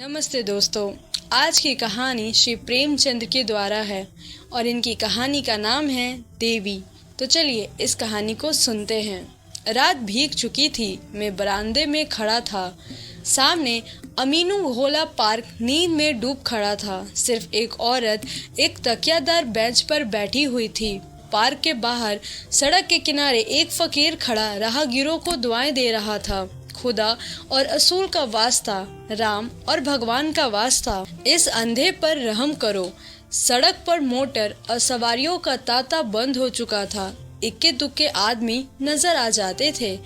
नमस्ते दोस्तों। आज की कहानी श्री प्रेमचंद के द्वारा है और इनकी कहानी का नाम है देवी। तो चलिए इस कहानी को सुनते हैं। रात भीग चुकी थी। मैं बरामदे में खड़ा था। सामने अमीनू घोला पार्क नींद में डूब खड़ा था। सिर्फ एक औरत एक तकियादार बेंच पर बैठी हुई थी। पार्क के बाहर सड़क के किनारे एक फकीर खड़ा राहगीरों को दुआएं दे रहा था। खुदा और असूल का वास्ता, राम और भगवान का वास्ता, इस अंधे पर रहम करो। सड़क पर मोटर और सवारियों का तांता बंद हो चुका था। इक्के दुक्के आदमी नजर आ जाते थे।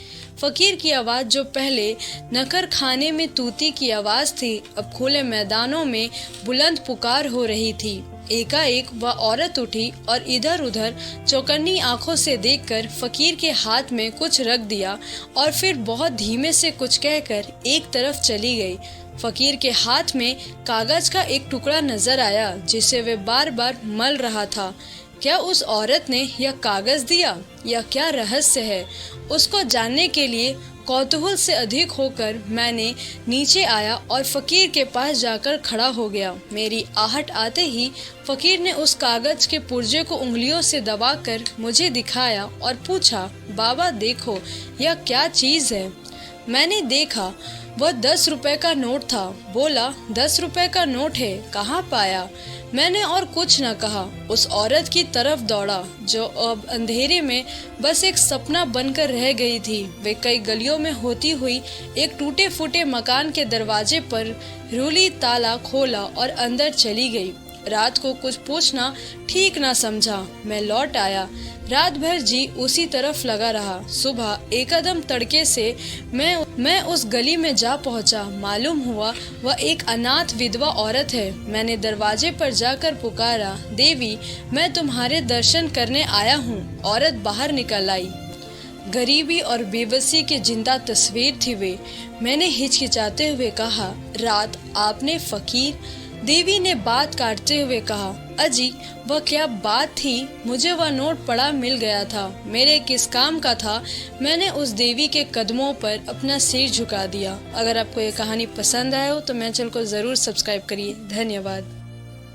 फकीर की आवाज, जो पहले नकर खाने में तूती की आवाज थी, अब खुले मैदानों में बुलंद पुकार हो रही थी। एकाएक वह औरत उठी और इधर उधर चौकन्नी आंखों से देखकर फकीर के हाथ में कुछ रख दिया और फिर बहुत धीमे से कुछ कहकर एक तरफ चली गई। फकीर के हाथ में कागज का एक टुकड़ा नजर आया जिसे वे बार बार मल रहा था। क्या उस औरत ने यह कागज दिया या क्या रहस्य है, उसको जानने के लिए कौतूहल से अधिक होकर मैंने नीचे आया और फकीर के पास जाकर खड़ा हो गया। मेरी आहट आते ही फकीर ने उस कागज के पुर्जे को उंगलियों से दबाकर मुझे दिखाया और पूछा, बाबा देखो यह क्या चीज है। मैंने देखा, वह 10 रुपए का नोट था। बोला, 10 रुपए का नोट है, कहाँ पाया? मैंने और कुछ न कहा, उस औरत की तरफ दौड़ा जो अब अंधेरे में बस एक सपना बनकर रह गई थी। वे कई गलियों में होती हुई एक टूटे फूटे मकान के दरवाजे पर रूली ताला खोला और अंदर चली गई। रात को कुछ पूछना ठीक ना समझा। मैं लौट आया। रात भर जी उसी तरफ लगा रहा। सुबह एकदम तड़के से मैं उस गली में जा पहुंचा। मालूम हुआ वह एक अनाथ विधवा औरत है। मैंने दरवाजे पर जाकर पुकारा, देवी मैं तुम्हारे दर्शन करने आया हूँ। औरत बाहर निकल आई। गरीबी और बेबसी की जिंदा तस्वीर थी वे। मैंने हिचकिचाते हुए कहा, रात आपने फकीर? देवी ने बात काटते हुए कहा, अजी वह क्या बात थी, मुझे वह नोट पड़ा मिल गया था। मेरे किस काम का था। मैंने उस देवी के कदमों पर अपना सिर झुका दिया। अगर आपको ये कहानी पसंद आए हो तो मेरे चैनल को ज़रूर सब्सक्राइब करिए। धन्यवाद।